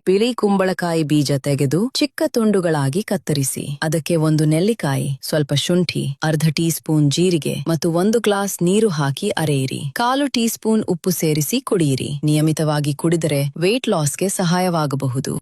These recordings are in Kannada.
ಬಿಳಿ ಕುಂಬಳಕಾಯಿ ಬೀಜ ತೆಗೆದು ಚಿಕ್ಕ ತುಂಡುಗಳಾಗಿ ಕತ್ತರಿಸಿ ಅದಕ್ಕೆ 1 ನೆಲ್ಲಿಕಾಯಿ, ಸ್ವಲ್ಪ ಶುಂಠಿ, ಅರ್ಧ ಟೀ ಸ್ಪೂನ್ ಜೀರಿಗೆ ಮತ್ತು 1 ಗ್ಲಾಸ್ ನೀರು ಹಾಕಿ ಅರೆಯಿರಿ. 1/4 ಟೀ ಸ್ಪೂನ್ ಉಪ್ಪು ಸೇರಿಸಿ ಕುಡಿಯಿರಿ. ನಿಯಮಿತವಾಗಿ ಕುಡಿದರೆ ವೇಟ್ ಲಾಸ್ಗೆ ಸಹಾಯವಾಗಬಹುದು.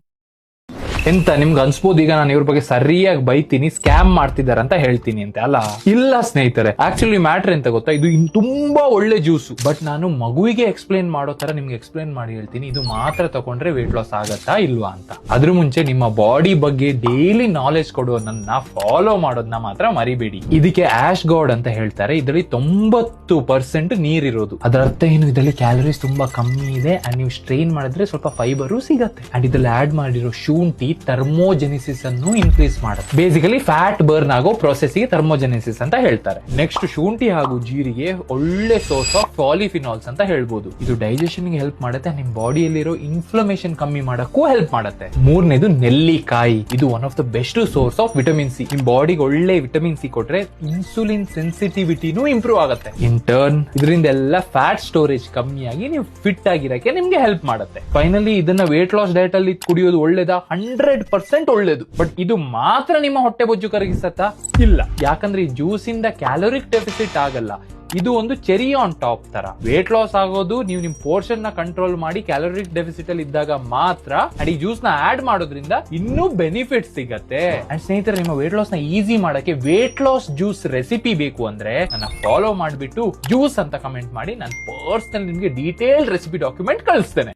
ಎಂತ ನಿಮ್ಗೆ ಅನ್ಸ್ಬೋದು ಈಗ ನಾನು ಇವ್ರ ಬಗ್ಗೆ ಸರಿಯಾಗಿ ಬೈತೀನಿ, ಸ್ಕ್ಯಾಮ್ ಮಾಡ್ತಿದ್ದಾರೆ ಅಂತ ಹೇಳ್ತೀನಿ ಅಂತ. ಅಲ್ಲ, ಇಲ್ಲ ಸ್ನೇಹಿತರೆ, ಆಕ್ಚುಲಿ ಮ್ಯಾಟರ್ ಎಂತ ಗೊತ್ತಾ, ಇದು ತುಂಬಾ ಒಳ್ಳೆ ಜ್ಯೂಸ್. ಬಟ್ ನಾನು ಮಗುವಿಗೆ ಎಕ್ಸ್ಪ್ಲೇನ್ ಮಾಡೋ ತರ ನಿಮ್ಗೆ ಎಕ್ಸ್ಪ್ಲೇನ್ ಮಾಡಿ ಹೇಳ್ತೀನಿ, ಇದು ಮಾತ್ರ ತಗೊಂಡ್ರೆ ವೇಟ್ ಲಾಸ್ ಆಗತ್ತಾ ಇಲ್ವಾ ಅಂತ. ಅದ್ರ ಮುಂಚೆ ನಿಮ್ಮ ಬಾಡಿ ಬಗ್ಗೆ ಡೈಲಿ ನಾಲೆಜ್ ಕೊಡೋದನ್ನ ಫಾಲೋ ಮಾಡೋದನ್ನ ಮಾತ್ರ ಮರಿಬೇಡಿ. ಇದಕ್ಕೆ ಆಶ್ ಗಾರ್ಡ್ ಅಂತ ಹೇಳ್ತಾರೆ. ಇದರಲ್ಲಿ 90% ನೀರಿರೋದು. ಅದರ ಅರ್ಥ ಏನು, ಇದರಲ್ಲಿ ಕ್ಯಾಲರೀಸ್ ತುಂಬಾ ಕಮ್ಮಿ ಇದೆ ಅಂಡ್ ನೀವು ಸ್ಟ್ರೈನ್ ಮಾಡಿದ್ರೆ ಸ್ವಲ್ಪ ಫೈಬರು ಸಿಗತ್ತೆ. ಅಂಡ್ ಇದ್ರಲ್ಲಿ ಆಡ್ ಮಾಡಿರೋ ಶುಂಠಿ ಥರ್ಮೋಜೆನಿಸಿಸ್ ಅನ್ನು ಇನ್ಕ್ರೀಸ್ ಮಾಡುತ್ತೆ. ಬೇಸಿಕಲಿ ಫ್ಯಾಟ್ ಬರ್ನ್ ಆಗೋ ಪ್ರೊಸೆಸ್ ಗೆ ಥರ್ಮೋಜೆನಿಸಿಸ್ ಅಂತ ಹೇಳ್ತಾರೆ. ನೆಕ್ಸ್ಟ್, ಶುಂಠಿ ಹಾಗೂ ಜೀರಿಗೆ ಒಳ್ಳೆ ಸೋರ್ಸ್ ಆಫ್ ಪಾಲಿಫಿನಾಲ್ಸ್ ಅಂತ ಹೇಳ್ಬೋದು. ಇದು ಡೈಜೆಷನ್ ಗೆ ಹೆಲ್ಪ್ ಮಾಡುತ್ತೆ, ನಿಮ್ ಬಾಡಿಯಲ್ಲಿರೋ ಇನ್ಫ್ಲಮೇಷನ್ ಕಮ್ಮಿ ಮಾಡಕ್ಕೂ ಹೆಲ್ಪ್ ಮಾಡುತ್ತೆ. ಮೂರನೇದು ನೆಲ್ಲಿಕಾಯಿ. ಇದು one of the best source of vitamin C. ನಿಮ್ ಬಾಡಿಗೆ ಒಳ್ಳೆ ವಿಟಮಿನ್ ಸಿ ಕೊಟ್ರೆ ಇನ್ಸುಲಿನ್ ಸೆನ್ಸಿಟಿವಿಟಿನೂ ಇಂಪ್ರೂವ್ ಆಗುತ್ತೆ. ಇನ್ ಟರ್ನ್ ಇದರಿಂದ ಎಲ್ಲ ಫ್ಯಾಟ್ ಸ್ಟೋರೇಜ್ ಕಮ್ಮಿಯಾಗಿ ನೀವು ಫಿಟ್ ಆಗಿರಕ್ಕೆ ನಿಮ್ಗೆ ಹೆಲ್ಪ್ ಮಾಡುತ್ತೆ. ಫೈನಲಿ ಇದನ್ನ ವೇಟ್ ಲಾಸ್ ಡಯಟ್ ಅಲ್ಲಿ ಕುಡಿಯೋದು ಒಳ್ಳೇದಾ? 100% ಒಳ್ಳೇದು. ಬಟ್ ಇದು ಮಾತ್ರ ನಿಮ್ಮ ಹೊಟ್ಟೆ ಬೊಜ್ಜು ಕರಗಿಸತ್ತಾ? ಇಲ್ಲ. ಯಾಕಂದ್ರೆ ಈ ಜ್ಯೂಸ್ ಇಂದ ಕ್ಯಾಲೋರಿಕ್ ಡೆಫಿಸಿಟ್ ಆಗಲ್ಲ. ಇದು ಒಂದು ಚೆರಿ ಆನ್ ಟಾಪ್ ತರ. ವೇಟ್ ಲಾಸ್ ಆಗೋದು ನೀವು ನಿಮ್ ಪೋರ್ಷನ್ ನ ಕಂಟ್ರೋಲ್ ಮಾಡಿ ಕ್ಯಾಲೋರಿಕ್ ಡೆಫಿಸಿಟ್ ಅಲ್ಲಿ ಇದ್ದಾಗ ಮಾತ್ರ. ಅಂಡ್ ಈ ಜ್ಯೂಸ್ ನ ಆಡ್ ಮಾಡೋದ್ರಿಂದ ಇನ್ನೂ ಬೆನಿಫಿಟ್ ಸಿಗತ್ತೆ. ಅಂಡ್ ಸ್ನೇಹಿತರೆ, ನಿಮ್ಮ ವೇಟ್ ಲಾಸ್ ನ ಈಸಿ ಮಾಡಕ್ಕೆ ವೇಟ್ ಲಾಸ್ ಜ್ಯೂಸ್ ರೆಸಿಪಿ ಬೇಕು ಅಂದ್ರೆ ನನ್ನ ಫಾಲೋ ಮಾಡ್ಬಿಟ್ಟು ಜ್ಯೂಸ್ ಅಂತ ಕಮೆಂಟ್ ಮಾಡಿ, ನಾನು ಪರ್ಸನಲ್ ನಿಮ್ಗೆ ಡೀಟೇಲ್ ರೆಸಿಪಿ ಡಾಕ್ಯುಮೆಂಟ್ ಕಳಿಸ್ತೇನೆ.